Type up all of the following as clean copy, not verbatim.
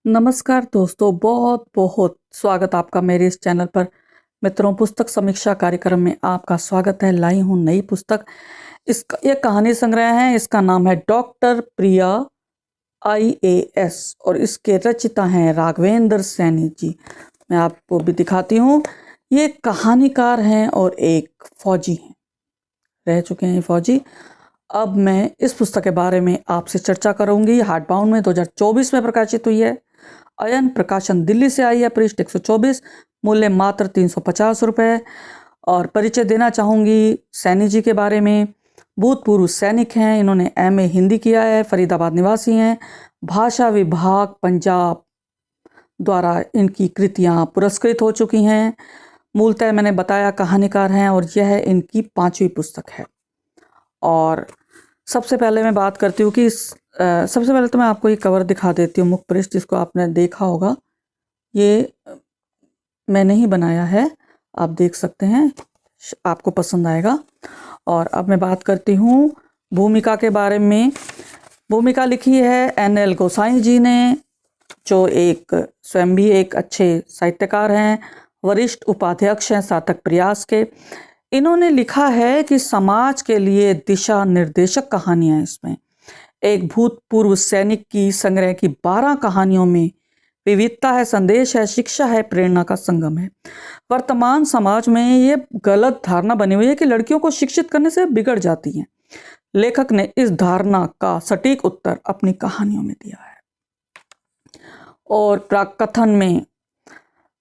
नमस्कार दोस्तों, बहुत बहुत स्वागत आपका मेरे इस चैनल पर। मित्रों, पुस्तक समीक्षा कार्यक्रम में आपका स्वागत है। लाई हूँ नई पुस्तक। इसका ये कहानी संग्रह है। इसका नाम है डॉक्टर प्रिया IAS और इसके रचिता हैं राघवेंद्र सैनी जी। मैं आपको भी दिखाती हूँ। ये कहानीकार हैं और एक फौजी हैं, रह चुके हैं फौजी। अब मैं इस पुस्तक के बारे में आपसे चर्चा करूंगी। हार्ड बाउंड में 2024 में प्रकाशित हुई है। अयन प्रकाशन दिल्ली से आई है। पृष्ठ 124, मूल्य मात्र 350 रुपये। और परिचय देना चाहूँगी सैनी जी के बारे में। भूतपूर्व सैनिक हैं। इन्होंने MA हिंदी किया है। फरीदाबाद निवासी हैं। भाषा विभाग पंजाब द्वारा इनकी कृतियाँ पुरस्कृत हो चुकी हैं। मूलतः मैंने बताया कहानीकार हैं और यह इनकी 5वीं पुस्तक है। और सबसे पहले मैं बात करती हूँ कि सबसे पहले तो मैं आपको ये कवर दिखा देती हूँ, मुख पृष्ठ, जिसको आपने देखा होगा। ये मैंने ही बनाया है, आप देख सकते हैं, आपको पसंद आएगा। और अब मैं बात करती हूँ भूमिका के बारे में। भूमिका लिखी है NL गोसाई जी ने, जो एक स्वयं भी एक अच्छे साहित्यकार हैं, वरिष्ठ उपाध्यक्ष हैं सार्थक प्रयास के। इन्होंने लिखा है कि समाज के लिए दिशा निर्देशक कहानियां। इसमें एक भूतपूर्व सैनिक की संग्रह की 12 कहानियों में विविधता है, संदेश है, शिक्षा है, प्रेरणा का संगम है। वर्तमान समाज में ये गलत धारणा बनी हुई है कि लड़कियों को शिक्षित करने से बिगड़ जाती हैं। लेखक ने इस धारणा का सटीक उत्तर अपनी कहानियों में दिया है। और प्राकथन में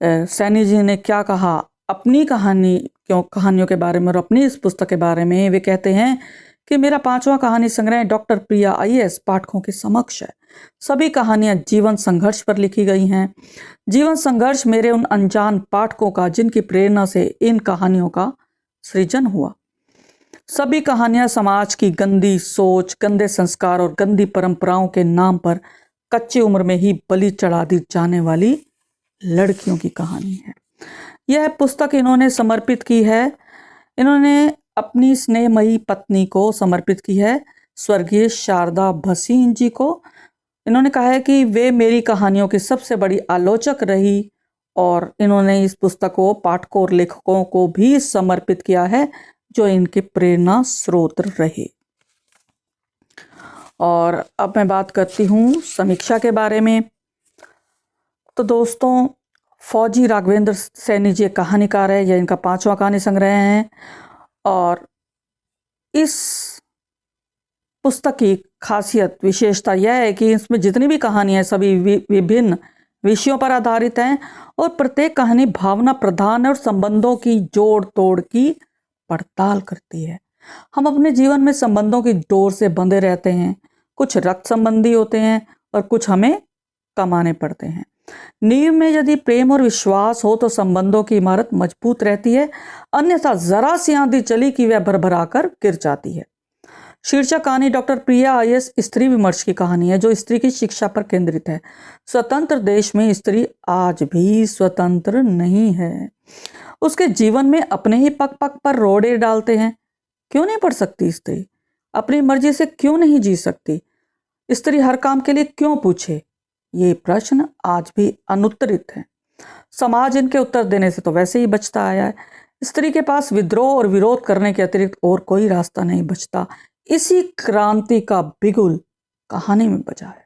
सैनी जी ने क्या कहा अपनी कहानियों के बारे में और अपनी इस पुस्तक के बारे में। वे कहते हैं कि मेरा 5वां कहानी संग्रह डॉक्टर प्रिया IAS पाठकों के समक्ष है। सभी कहानियां जीवन संघर्ष पर लिखी गई हैं। जीवन संघर्ष मेरे उन अनजान पाठकों का जिनकी प्रेरणा से इन कहानियों का सृजन हुआ। सभी कहानियां समाज की गंदी सोच, गंदे संस्कार और गंदी परंपराओं के नाम पर कच्ची उम्र में ही बलि चढ़ा दी जाने वाली लड़कियों की कहानी है। यह पुस्तक इन्होंने समर्पित की है, इन्होंने अपनी स्नेहमयी पत्नी को समर्पित की है, स्वर्गीय शारदा भसीन जी को। इन्होंने कहा है कि वे मेरी कहानियों की सबसे बड़ी आलोचक रही और इन्होंने इस पुस्तक को पाठकों और लेखकों को भी समर्पित किया है जो इनके प्रेरणा स्रोत रहे। और अब मैं बात करती हूँ समीक्षा के बारे में। तो दोस्तों, फौजी राघवेंद्र सैनी जी कहानीकार है। यह इनका 5वां कहानी संग्रह है। और इस पुस्तक की खासियत, विशेषता यह है कि इसमें जितनी भी कहानियां सभी विभिन्न विषयों पर आधारित हैं और प्रत्येक कहानी भावना प्रधान है और संबंधों की जोड़ तोड़ की पड़ताल करती है। हम अपने जीवन में संबंधों की डोर से बंधे रहते हैं। कुछ रक्त संबंधी होते हैं और कुछ हमें कमाने पड़ते हैं। नींव में यदि प्रेम और विश्वास हो तो संबंधों की इमारत मजबूत रहती है, अन्यथा जरा सी आंधी चली कि वह भरभरा कर गिर जाती है। शीर्षक कहानी डॉक्टर प्रिया IAS स्त्री विमर्श की कहानी है जो स्त्री की शिक्षा पर केंद्रित है। स्वतंत्र देश में स्त्री आज भी स्वतंत्र नहीं है। उसके जीवन में अपने ही पग पग पर रोड़े डालते हैं। क्यों नहीं पढ़ सकती स्त्री? अपनी मर्जी से क्यों नहीं जी सकती? स्त्री हर काम के लिए क्यों पूछे? ये प्रश्न आज भी अनुत्तरित है। समाज इनके उत्तर देने से तो वैसे ही बचता आया है। स्त्री के पास विद्रोह और विरोध करने के अतिरिक्त और कोई रास्ता नहीं बचता। इसी क्रांति का बिगुल कहानी में बजा है।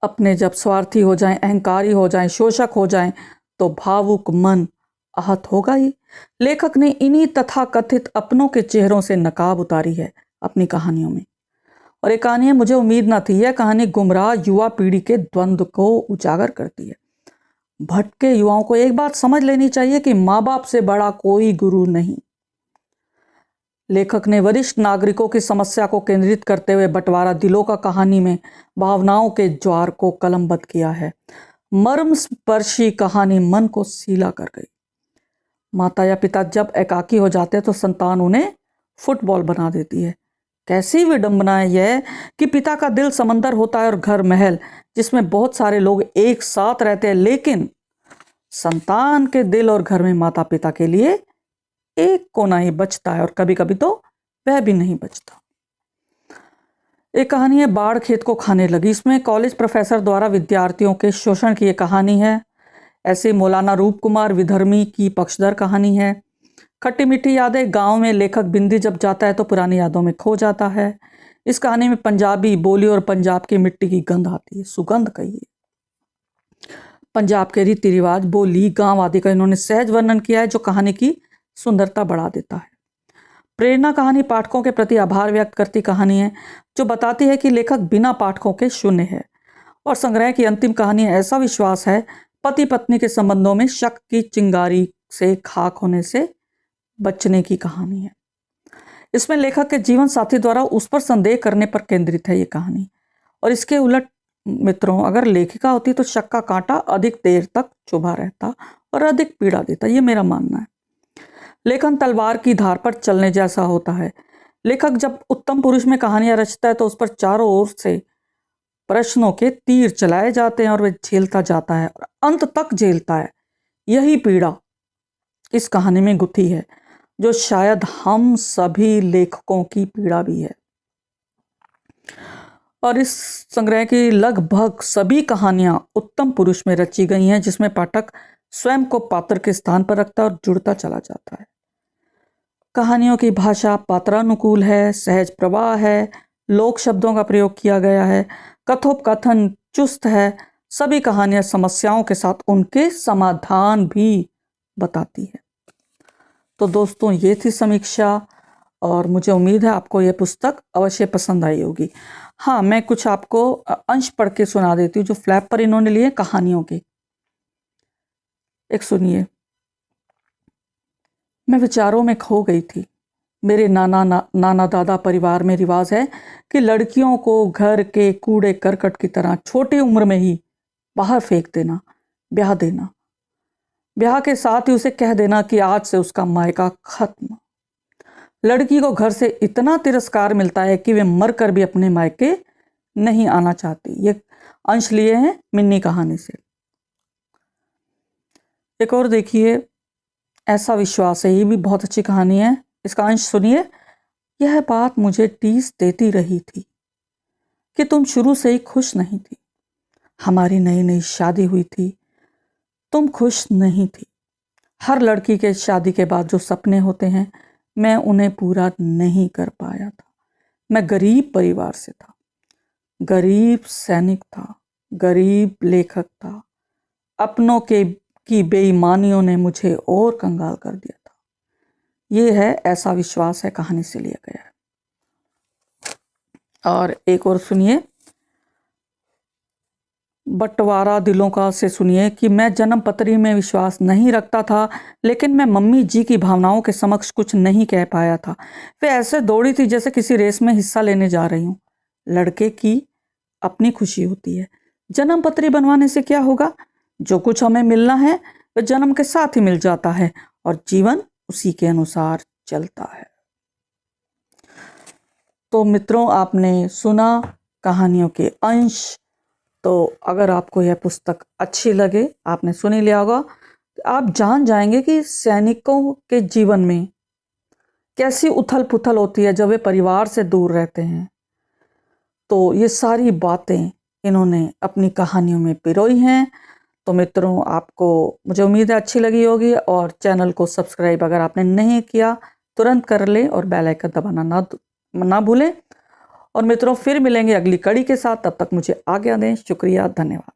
अपने जब स्वार्थी हो जाएं, अहंकारी हो जाएं, शोषक हो जाएं, तो भावुक मन आहत होगा ही। लेखक ने इन्हीं तथाकथित अपनों के चेहरों से नकाब उतारी है अपनी कहानियों में। और ये कहानी, मुझे उम्मीद ना थी, यह कहानी गुमराह युवा पीढ़ी के द्वंद्व को उजागर करती है। भटके युवाओं को एक बात समझ लेनी चाहिए कि माँ बाप से बड़ा कोई गुरु नहीं। लेखक ने वरिष्ठ नागरिकों की समस्या को केंद्रित करते हुए बंटवारा दिलों का कहानी में भावनाओं के ज्वार को कलमबद्ध किया है। मर्म स्पर्शी कहानी मन को सीला कर गई। माता या पिता जब एकाकी हो जाते हैं तो संतान उन्हें फुटबॉल बना देती है। कैसी विडंबना है यह कि पिता का दिल समंदर होता है और घर महल, जिसमें बहुत सारे लोग एक साथ रहते हैं, लेकिन संतान के दिल और घर में माता पिता के लिए एक कोना ही बचता है और कभी कभी तो वह भी नहीं बचता। एक कहानी है बाढ़ खेत को खाने लगी। इसमें कॉलेज प्रोफेसर द्वारा विद्यार्थियों के शोषण की एक कहानी है। ऐसे मौलाना रूप कुमार विधर्मी की पक्षधर कहानी है। खट्टी मीठी यादें, गांव में लेखक बिंदी जब जाता है तो पुरानी यादों में खो जाता है। इस कहानी में पंजाबी बोली और पंजाब की मिट्टी की गंध आती है, सुगंध कहिए। पंजाब के रीति रिवाज, बोली, गांव आदि का इन्होंने सहज वर्णन किया है जो कहानी की सुंदरता बढ़ा देता है। प्रेरणा कहानी पाठकों के प्रति आभार व्यक्त करती कहानी है जो बताती है कि लेखक बिना पाठकों के शून्य है। और संग्रह की अंतिम कहानी ऐसा विश्वास है पति पत्नी के संबंधों में शक की चिंगारी से खाक होने से बचने की कहानी है। इसमें लेखक के जीवन साथी द्वारा उस पर संदेह करने पर केंद्रित है ये कहानी। और इसके उलट मित्रों, अगर लेखिका होती तो शक का कांटा अधिक देर तक चुभा रहता और अधिक पीड़ा देता, ये मेरा मानना है। लेखन तलवार की धार पर चलने जैसा होता है। लेखक जब उत्तम पुरुष में कहानियां रचता है तो उस पर चारों ओर से प्रश्नों के तीर चलाए जाते हैं और वह झेलता जाता है और अंत तक झेलता है। यही पीड़ा इस कहानी में गुथी है जो शायद हम सभी लेखकों की पीड़ा भी है। और इस संग्रह की लगभग सभी कहानियां उत्तम पुरुष में रची गई हैं जिसमें पाठक स्वयं को पात्र के स्थान पर रखता है और जुड़ता चला जाता है। कहानियों की भाषा पात्रानुकूल है, सहज प्रवाह है, लोक शब्दों का प्रयोग किया गया है, कथोपकथन चुस्त है। सभी कहानियां समस्याओं के साथ उनके समाधान भी बताती है। तो दोस्तों, ये थी समीक्षा और मुझे उम्मीद है आपको यह पुस्तक अवश्य पसंद आई होगी। हाँ, मैं कुछ आपको अंश पढ़ के सुना देती हूँ जो फ्लैप पर इन्होंने लिए कहानियों के। एक सुनिए। मैं विचारों में खो गई थी। मेरे नाना दादा परिवार में रिवाज है कि लड़कियों को घर के कूड़े करकट की तरह छोटी उम्र में ही बाहर फेंक देना, ब्याह देना, ब्याह के साथ ही उसे कह देना कि आज से उसका मायका खत्म। लड़की को घर से इतना तिरस्कार मिलता है कि वे मरकर भी अपने मायके नहीं आना चाहती। ये अंश लिए हैं मिन्नी कहानी से। एक और देखिए, ऐसा विश्वास है, ये भी बहुत अच्छी कहानी है। इसका अंश सुनिए। यह बात मुझे टीस देती रही थी कि तुम शुरू से ही खुश नहीं थी। हमारी नई नई शादी हुई थी, तुम खुश नहीं थी। हर लड़की के शादी के बाद जो सपने होते हैं मैं उन्हें पूरा नहीं कर पाया था। मैं गरीब परिवार से था, गरीब सैनिक था, गरीब लेखक था। अपनों की बेईमानियों ने मुझे और कंगाल कर दिया था। ये है ऐसा विश्वास है कहानी से लिया गया है। और एक और सुनिए, बंटवारा दिलों का से सुनिए कि मैं जन्म पत्री में विश्वास नहीं रखता था, लेकिन मैं मम्मी जी की भावनाओं के समक्ष कुछ नहीं कह पाया था। वे ऐसे दौड़ी थी जैसे किसी रेस में हिस्सा लेने जा रही हूँ। लड़के की अपनी खुशी होती है। जन्म पत्री बनवाने से क्या होगा? जो कुछ हमें मिलना है वह जन्म के साथ ही मिल जाता है और जीवन उसी के अनुसार चलता है। तो मित्रों, आपने सुना कहानियों के अंश। तो अगर आपको यह पुस्तक अच्छी लगे, आपने सुन ही लिया होगा, तो आप जान जाएंगे कि सैनिकों के जीवन में कैसी उथल पुथल होती है जब वे परिवार से दूर रहते हैं। तो ये सारी बातें इन्होंने अपनी कहानियों में पिरोई हैं। तो मित्रों, आपको मुझे उम्मीद है अच्छी लगी होगी और चैनल को सब्सक्राइब अगर आपने नहीं किया तुरंत कर लें और बेल आइकन दबाना ना भूलें। और मित्रों, फिर मिलेंगे अगली कड़ी के साथ। तब तक मुझे आज्ञा दें। शुक्रिया, धन्यवाद।